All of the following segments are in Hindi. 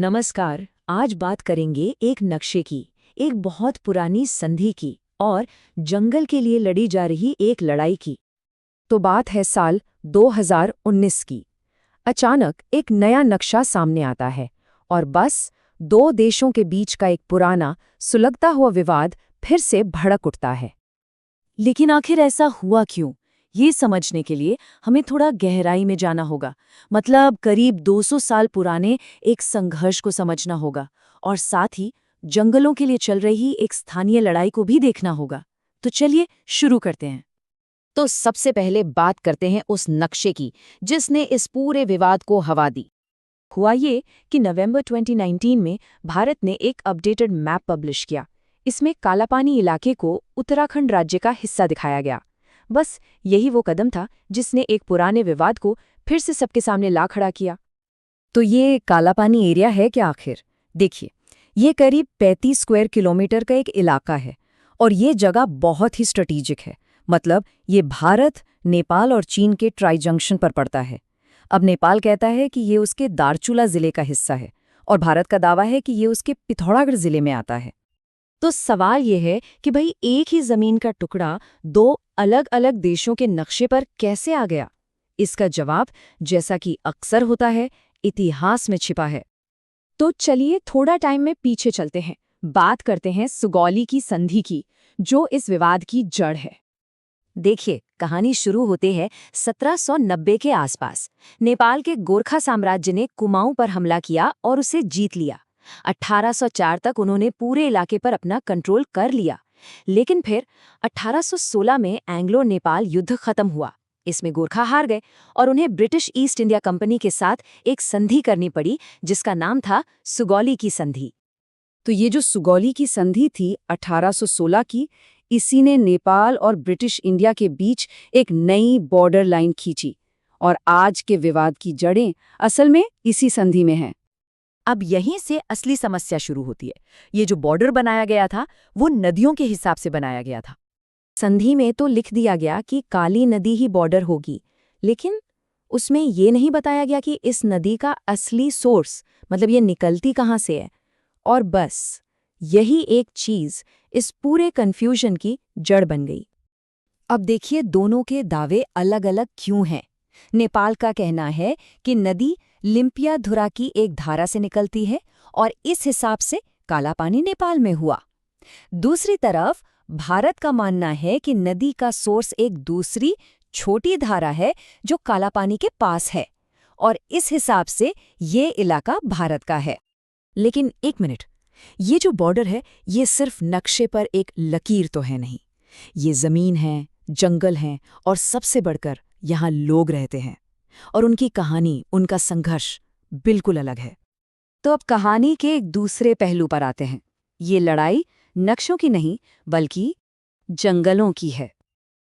नमस्कार। आज बात करेंगे एक नक्शे की, एक बहुत पुरानी संधि की और जंगल के लिए लड़ी जा रही एक लड़ाई की। तो बात है साल 2019 की। अचानक एक नया नक्शा सामने आता है और बस दो देशों के बीच का एक पुराना सुलगता हुआ विवाद फिर से भड़क उठता है। लेकिन आखिर ऐसा हुआ क्यों? ये समझने के लिए हमें थोड़ा गहराई में जाना होगा। मतलब करीब 200 साल पुराने एक संघर्ष को समझना होगा और साथ ही जंगलों के लिए चल रही एक स्थानीय लड़ाई को भी देखना होगा। तो चलिए शुरू करते हैं। तो सबसे पहले बात करते हैं उस नक्शे की जिसने इस पूरे विवाद को हवा दी। हुआ ये कि नवंबर 2019 में भारत ने एक अपडेटेड मैप पब्लिश किया। इसमें कालापानी इलाके को उत्तराखंड राज्य का हिस्सा दिखाया गया। बस यही वो कदम था जिसने एक पुराने विवाद को फिर से सबके सामने ला खड़ा किया। तो ये कालापानी एरिया है क्या आखिर? देखिए, ये करीब 35 स्क्वायर किलोमीटर का एक इलाका है और ये जगह बहुत ही स्ट्रेटेजिक है। मतलब ये भारत, नेपाल और चीन के ट्राई जंक्शन पर पड़ता है। अब नेपाल कहता है कि ये उसके दार्चुला जिले का हिस्सा है और भारत का दावा है कि ये उसके पिथौरागढ़ जिले में आता है। तो सवाल ये है कि भाई एक ही जमीन का टुकड़ा दो अलग अलग देशों के नक्शे पर कैसे आ गया? इसका जवाब, जैसा कि अक्सर होता है, इतिहास में छिपा है। तो चलिए थोड़ा टाइम में पीछे चलते हैं। बात करते हैं सुगौली की संधि की, जो इस विवाद की जड़ है। देखिए, कहानी शुरू होती है 1790 के आसपास। नेपाल के गोरखा साम्राज्य ने कुमाऊं पर हमला किया और उसे जीत लिया। 1804 तक उन्होंने पूरे इलाके पर अपना कंट्रोल कर लिया। लेकिन फिर 1816 में एंग्लो नेपाल युद्ध खत्म हुआ। इसमें गोरखा हार गए और उन्हें ब्रिटिश ईस्ट इंडिया कंपनी के साथ एक संधि करनी पड़ी, जिसका नाम था सुगौली की संधि। तो ये जो सुगौली की संधि थी 1816 की, इसी ने नेपाल और ब्रिटिश इंडिया के बीच एक नई बॉर्डर लाइन खींची और आज के विवाद की जड़ें असल में इसी संधि में हैं। अब यहीं से असली समस्या शुरू होती है। ये जो बॉर्डर बनाया गया था, वो नदियों के हिसाब से बनाया गया था। संधि में तो लिख दिया गया कि काली नदी ही बॉर्डर होगी, लेकिन उसमें ये नहीं बताया गया कि इस नदी का असली सोर्स, मतलब ये निकलती कहाँ से है। और बस यही एक चीज इस पूरे कन्फ्यूजन की जड़ बन गई। अब देखिए, दोनों के दावे अलग-अलग क्यों हैं। नेपाल का कहना है कि नदी लिम्पियाधुरा की एक धारा से निकलती है और इस हिसाब से काला पानी नेपाल में हुआ। दूसरी तरफ भारत का मानना है कि नदी का सोर्स एक दूसरी छोटी धारा है जो काला पानी के पास है और इस हिसाब से ये इलाका भारत का है। लेकिन एक मिनट, ये जो बॉर्डर है, ये सिर्फ नक्शे पर एक लकीर तो है नहीं। ये जमीन है, जंगल हैं और सबसे बढ़कर यहाँ लोग रहते हैं और उनकी कहानी, उनका संघर्ष बिल्कुल अलग है। तो अब कहानी के एक दूसरे पहलू पर आते हैं। ये लड़ाई नक्शों की नहीं बल्कि जंगलों की है।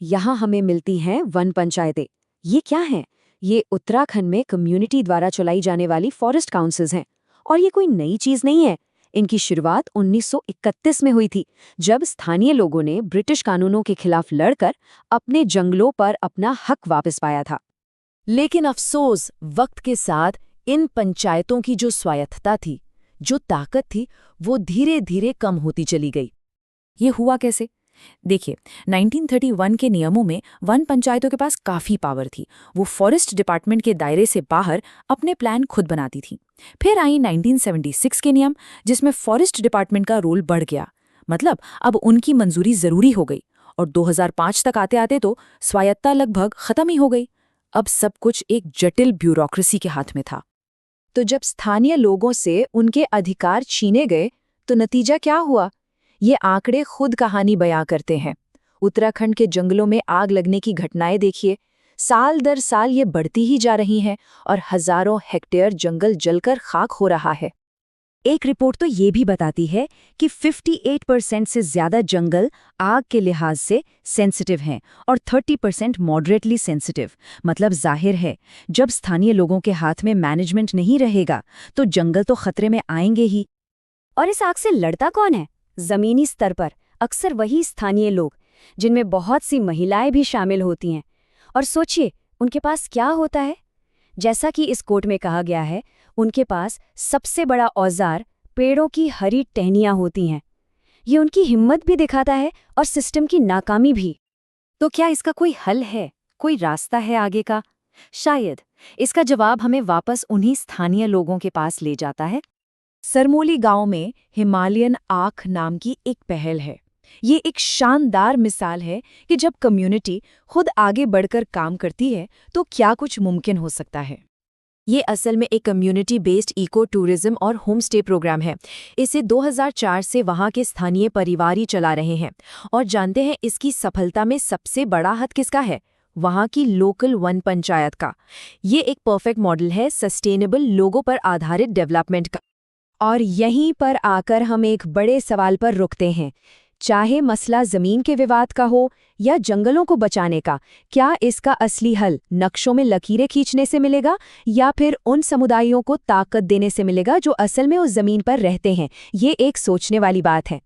यहाँ हमें मिलती हैं वन पंचायतें। ये क्या हैं? ये उत्तराखंड में कम्युनिटी द्वारा चलाई जाने वाली फॉरेस्ट काउंसिल्स हैं और ये कोई नई चीज नहीं है। इनकी शुरुआत 1931 में हुई थी, जब स्थानीय लोगों ने ब्रिटिश कानूनों के खिलाफ लड़कर अपने जंगलों पर अपना हक वापस पाया था। लेकिन अफसोस, वक्त के साथ इन पंचायतों की जो स्वायत्तता थी, जो ताकत थी, वो धीरे धीरे कम होती चली गई। ये हुआ कैसे? देखिए, 1931 के नियमों में वन पंचायतों के पास काफ़ी पावर थी। वो फॉरेस्ट डिपार्टमेंट के दायरे से बाहर अपने प्लान खुद बनाती थी। फिर आई 1976 के नियम, जिसमें फॉरेस्ट डिपार्टमेंट का रोल बढ़ गया। मतलब अब उनकी मंजूरी ज़रूरी हो गई और 2005 तक आते आते तो स्वायत्तता लगभग ख़त्म ही हो गई। अब सब कुछ एक जटिल ब्यूरोक्रेसी के हाथ में था। तो जब स्थानीय लोगों से उनके अधिकार छीने गए, तो नतीजा क्या हुआ? ये आंकड़े खुद कहानी बयां करते हैं। उत्तराखंड के जंगलों में आग लगने की घटनाएं देखिए। साल दर साल ये बढ़ती ही जा रही हैं और हजारों हेक्टेयर जंगल जलकर खाक हो रहा है। एक रिपोर्ट तो ये भी बताती है कि 58% से ज्यादा जंगल आग के लिहाज से सेंसिटिव हैं और 30% मॉडरेटली सेंसिटिव। मतलब जाहिर है, जब स्थानीय लोगों के हाथ में मैनेजमेंट नहीं रहेगा तो जंगल तो खतरे में आएंगे ही। और इस आग से लड़ता कौन है? जमीनी स्तर पर अक्सर वही स्थानीय लोग, जिनमें बहुत सी महिलाएं भी शामिल होती हैं। और सोचिए, उनके पास क्या होता है? जैसा कि इस कोट में कहा गया है, उनके पास सबसे बड़ा औजार पेड़ों की हरी टहनियां होती हैं। ये उनकी हिम्मत भी दिखाता है और सिस्टम की नाकामी भी। तो क्या इसका कोई हल है, कोई रास्ता है आगे का? शायद। इसका जवाब हमें वापस उन्हीं स्थानीय लोगों के पास ले जाता है। सरमोली गांव में हिमालयन आँख नाम की एक पहल है। ये एक शानदार मिसाल है कि जब कम्युनिटी खुद आगे बढ़कर काम करती है तो क्या कुछ मुमकिन हो सकता है। ये असल में एक कम्युनिटी बेस्ड इको टूरिज्म और होम स्टे प्रोग्राम है। इसे 2004 से वहाँ के स्थानीय परिवार ही चला रहे हैं। और जानते हैं इसकी सफलता में सबसे बड़ा हाथ किसका है? वहाँ की लोकल वन पंचायत का। ये एक परफेक्ट मॉडल है सस्टेनेबल लोगों पर आधारित डेवलपमेंट का। और यहीं पर आकर हम एक बड़े सवाल पर रुकते हैं। चाहे मसला जमीन के विवाद का हो या जंगलों को बचाने का, क्या इसका असली हल नक्शों में लकीरें खींचने से मिलेगा या फिर उन समुदायों को ताकत देने से मिलेगा जो असल में उस जमीन पर रहते हैं? ये एक सोचने वाली बात है।